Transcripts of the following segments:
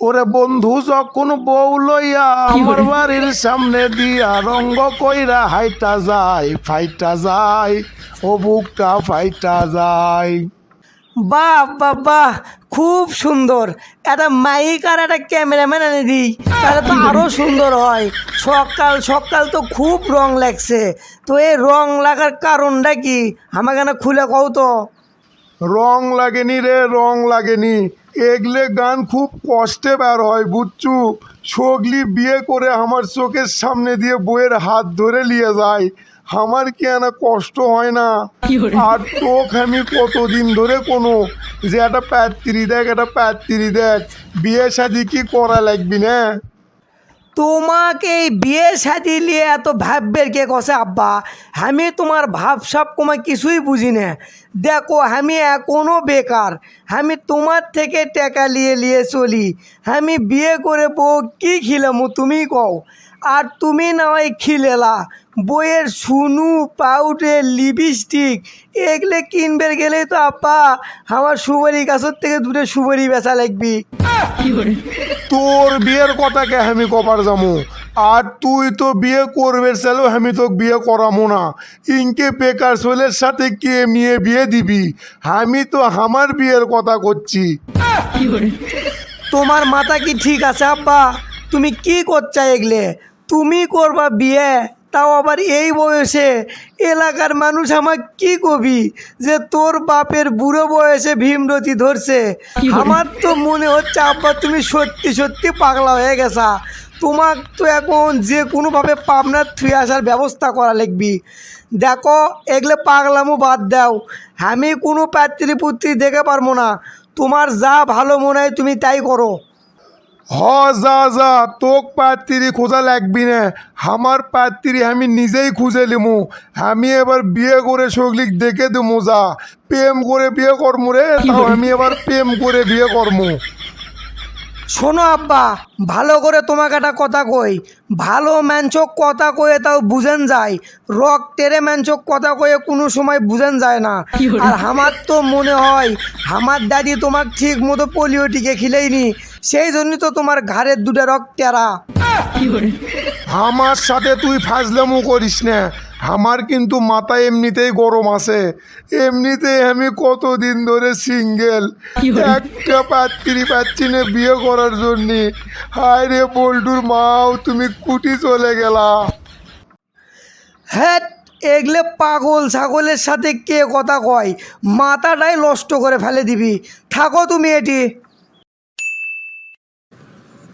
ওরে বন্ধু যখন বউ লইয়া আমার বাড়ির সামনে দিয়া রঙ্গ কইরা হাইটা যায় ফাইটা যায় ও বুকটা ফাইটা যায়। বাহ বাহ বাহ, খুব সুন্দর। একটা মাইক আর একটা ক্যামেরাম্যান এনে দিই, তাহলে তো আরও সুন্দর হয়। সকাল সকাল তো খুব রং লাগছে। তো এই রং লাগার কারণটা কি আমাকে না খুলে কও তো। রং লাগেনি রে, রং লাগেনি। এগলে গান খুব কষ্টে বের হয় বুঝছু। সগলি বিয়ে করে আমার চোখের সামনে দিয়ে বইয়ের হাত ধরে নিয়ে যায়, আমার কি না কষ্ট হয় না? আর তোকে আমি কতদিন ধরে কোনো যে একটা প্যাত্রি দেখ, একটা প্যাত্রি দেখ, বিয়ে শাদি কি করা লাগবি না? তোমাকে এই বিয়ে শাদি নিয়ে এত ভাববের কে কষে আব্বা? আমি তোমার ভাবসাব কমা কিছুই বুঝি না। দেখো আমি এখনও বেকার, আমি তোমার থেকে টাকা নিয়ে নিয়ে চলি। আমি বিয়ে করে বউ কী খিলামু তুমি কও? আর তুমি না হয় খিলেলা বইয়ের সুনু পাউডার লিপস্টিক এগুলো কিনবে গেলেই তো আব্বা আমার সুপারি গাছের থেকে দূরে সুপারি বেচা লাগবি। তোর বিয়ের কথাকে আমি কবার যাবো? আর তুই তো বিয়ে করবে চাইলেও আমি তোকে বিয়ে করামো না। ইনকে বেকার ছেলের সাথে কে মেয়ে বিয়ে দিবি? আমি তো আমার বিয়ের কথা করছি। তোমার মাথা কি ঠিক আছে আব্বা? তুমি কি করছা এগলে? তুমি করবা বিয়ে, তাও আবার এই বয়সে? এলাকার মানুষ আমার কি কবি যে তোর বাপের বুড়ো বয়সে ভীমরতি ধরছে? আমার তো মনে হচ্ছে আব্বা তুমি সত্যি সত্যি পাগলা হয়ে গেছা। তোমার তো এখন যে কোনোভাবে পাবনার থুয়ে আসার ব্যবস্থা করা লাগবি। দেখো এগুলো পাগলামো বাদ দাও, আমি কোনো পাত্রী পুত্রী দেখে পারবো না। তোমার যা ভালো মনে হয় তুমি তাই করো। হ, যা যা, তোক পাত্রী খোঁজা লাগবি না, আমার পাত্রী আমি নিজেই খুঁজে লিমু। আমি এবার বিয়ে করে সগলিক দেখে দেবো, যা প্রেম করে বিয়ে করমু রে, তাও আমি এবার প্রেম করে বিয়ে করমু। শোনো আব্বা, ভালো করে তোমাকে একটা কথা কই। ভালো ম্যানচোক কথা কয়ে তাও বুঝেন যায়, রক টেরে ম্যানচোক কথা কয়ে কোনো সময় বুঝেন যায় না। আর আমার তো মনে হয় আমার দাদি তোমার ঠিক মতো পোলিও টিকে খিলেইনি, সেই জন্যই তো তোমার ঘাড়ের দুটো রক টেরা। আমার সাথে তুই ফাজলামো করিস না, আমার কিন্তু মাথা এমনিতেই গরম আছে। এমনিতেই আমি কতদিন ধরে সিঙ্গেল, একটা পাত্রী পাচ্ছি না বিয়ে করার জন্যে। হায় রে বল্টুর মাও, তুমি কুটি চলে গেলা। হ্যাঁ, এগলে পাগল ছাগলের সাথে কে কথা কয়, মাথাটাই নষ্ট করে ফেলে দিবি। থাকো তুমি এটি।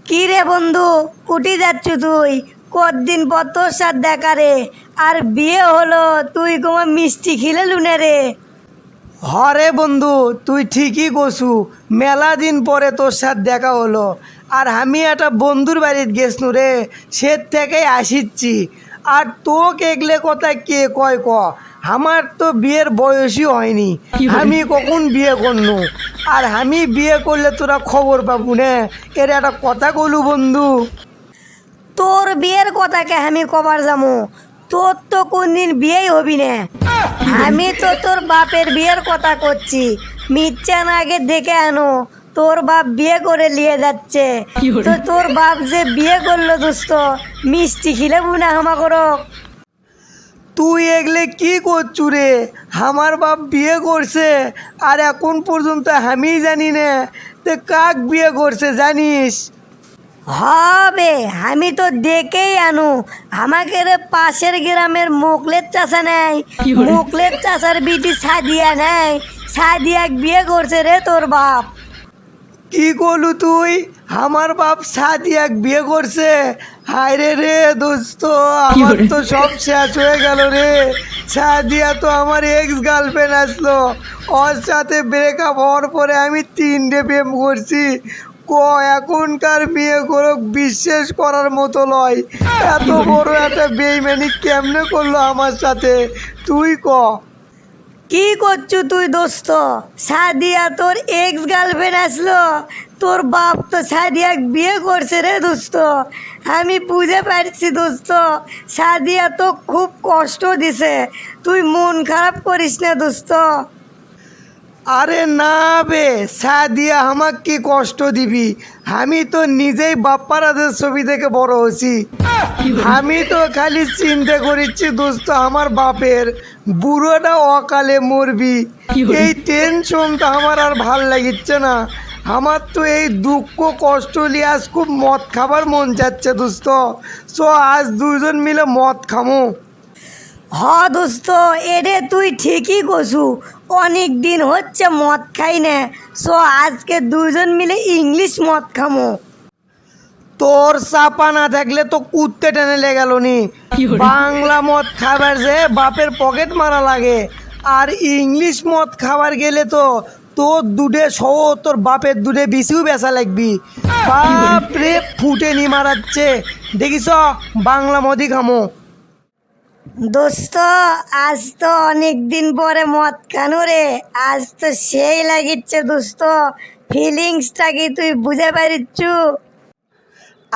কি রে বন্ধু, কুটি যাচ্ছ তুই? কতদিন পর তোর সাথে দেখা রে। আর বিয়ে হলো, তুই তোমার মিষ্টি খিলে লুনে রে। হরে বন্ধু, তুই ঠিকই কছু, মেলা দিন পরে তোর সাথে দেখা হলো। আর আমি একটা বন্ধুর বাড়িতে গেছনু রে, সে থেকেই আসিচ্ছি। আর তোকে এগলে কথা কে কয় ক? আমার তো বিয়ের বয়সই হয়নি, আমি কখন বিয়ে করনু? আর আমি বিয়ে করলে তোরা খবর পাবো না, এর একটা কথা কলু বন্ধু। তোর বিয়ের কথাকে আমি কবার যাবো? তোর তো কোনদিন বিয়েই হবি না। আমি তো তোর বাপের বিয়ের কথা করছি। মিথ্যা না আগে দেখে আনো, তোর বাপ বিয়ে করে নিয়ে যাচ্ছে। তো তোর বাপ যে বিয়ে করলো দোস্ত, মিষ্টি খিলেবু না আমাকে? তুই এগলে কি করছু রে? আমার বাপ বিয়ে করছে আর এখন পর্যন্ত আমি জানি না। তো কাক বিয়ে করছে জানিস? হবে, আমি তো দেখেই আনু। আমাকে রে পাশের গ্রামের মোকলের চাষা নেই, মোকলের চাষার বিটি সাদিয়া নেই, সাদিয়া বিয়ে করছে রে তোর বাপ। কি করলু তুই? আমার বাপ সাদিয়াক বিয়ে করছে? হায় রে রে দোস্ত, আমার তো সব শেষ হয়ে গেল রে। সাদিয়া তো আমার এক্স গার্লফ্রেন্ড আসলো, ওর সাথে ব্রেকআপ হওয়ার পরে আমি 3টে প্রেম করছি। ক এখনকার মেয়ে কোনো বিশ্বাস করার মতো নয়। এত বড় একটা বেইমানি কেমনে করলো আমার সাথে, তুই ক। কি করছু তুই দোস্ত? সাদিয়া তোর এক্স গার্লফ্রেন্ড আসলো, তোর বাপ তো সাদিয়া বিয়ে করছে রে দোস্ত। আমি বুঝে পারছি দোস্ত, সাদিয়া তো খুব কষ্ট দিছে, তুই মন খারাপ করিস না দোস্ত। আরে না বে, সাদিয়া আমাক কি কষ্ট দিবি? আমি তো নিজেই বাপ্পারাজের ছবি দেখে বড় হয়েছি। আমি তো খালি চিন্তা করেছি দোস্ত, আমার বাপের বুড়োটা অকালে মরবি, এই টেনশন তো আমার আর ভাল লাগিচ্ছে না। আমার তো এই দুঃখ কষ্ট নিয়ে আজ খুব মদ খাবার মন যাচ্ছে দোস্ত। সো আজ দুজন মিলে মদ খামো। হ দোস্ত, এরে তুই ঠিকই কছু, অনেক দিন হচ্ছে মদ খাই না। সো আজকে দুজন মিলে ইংলিশ মদ খামো। তোর চাপা না থাকলে তো কুত্তে টেনে লেগেল নি। বাংলা মদ খাবার যে বাপের পকেট মারা লাগে, আর ইংলিশ মদ খাবার গেলে তো তোর দুধে সহ তোর বাপের দুধে বেশিও বেচা লাগবি। বাপরে ফুটে নি মারাচ্ছে, দেখিস বাংলা মদই খামো। দোস্ত, আজ তো অনেক দিন পরে মদ খানো রে, আজ তো সেই লাগিচ্ছে দোস্ত। ফিলিংসটা কি তুই বুঝে পারিচ্ছু?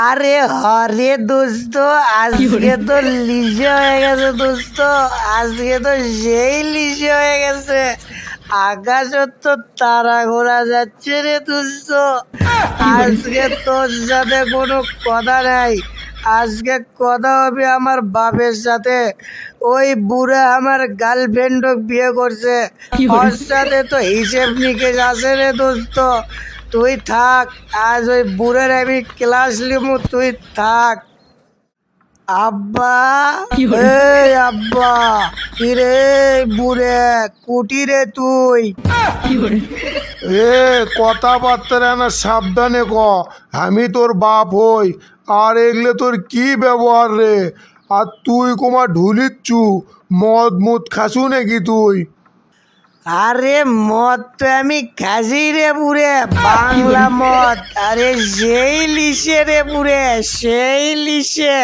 আরে হরে দোস্ত, আজকে তো লিজে হয়ে গেছে দোস্ত, আজকে তো সেই লিজে হয়ে গেছে। আকাশত তো তারা ঘোরা যাচ্ছে রে দোস্ত। আজকে তোর সাথে কোনো কথা নাই, আজকে কথা হবে আমার বাপের সাথে। ওই বুড়া আমার গার্লফ্রেন্ড বিয়ে করছে, ওর সাথে তো হিসেব নিকেশ আছে রে দোস্ত। তুই থাক, আজ ওই বুড়ের আমি ক্লাস লিমু, তুই থাক। আব্বা, এই আব্বা, কি রে বুড়ে, কুটি রে তুই? এ কথাবার্তা না সাবধানে ক, আমি তোর বাপ হই। আর এগুলো তোর কি ব্যবহার রে? আর তুই কোমা ঢুলিচ্ছু, মদ মুদ খাসু নাকি তুই? আরে মদ তো আমি খাসি রে বুড়ে, বাংলা মদ। আরে সেই লিসে রে বুড়ে, সেই লিসে।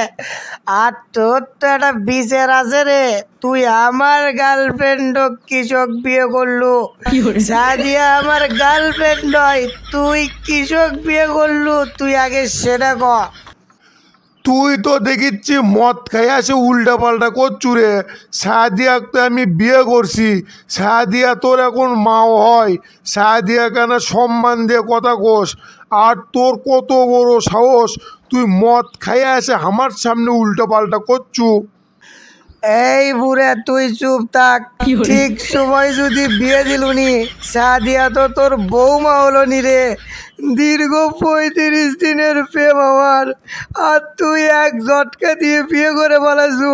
আর তোর তো একটা বিচার আছে রে, তুই আমার গার্লফ্রেন্ড কৃষক বিয়ে করলু। সাদিয়া আমার গার্লফ্রেন্ড নয়, তুই কৃষক বিয়ে করলু, তুই আগে সেটা ক। তুই তো দেখিচ্ছি মদ খাই আসে উল্টা পাল্টা করছু রে। সাদিয়াক তো আমি বিয়ে করছি, সাদিয়া তোর এখন মাও হয়। সাদিয়া কেন সম্মান দিয়ে কথা কোস? আর তোর কত বড় সাহস, তুই মদ খাই আসে আমার সামনে উল্টা পাল্টা করছু? এই বুড়ে তুই চুপ থাক। ঠিক সময় যদি বিয়ে দিলুনি, সাদিয়া তো তোর বৌমা হলো নি রে। দীর্ঘ 35 দিনের প্রেম আমার, আর তুই এক ঝটকা দিয়ে বিয়ে করে বলাছু।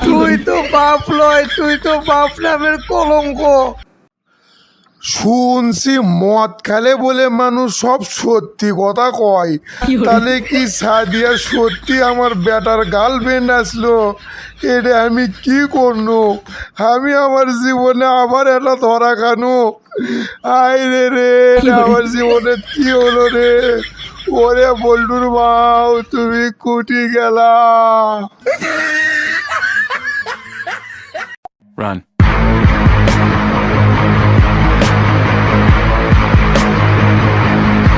তুই তো বাপ লয়, তুই তো বাপ নামের কলঙ্ক। শুনছি মদ খেলে বলে মানুষ সব সত্যি কথা কয়। তাহলে কি সাদিয়া সত্যি আমার বেটার গার্লফ্রেন্ড আসলো? এটা আমি কি করবো? আমি আমার জীবনে আবার এটা ধরা খানো। আয় রে রে, আমার জীবনে কি হলো রে? ওরে বল্লুর মাও, তুমি কুটি গেলা। Run.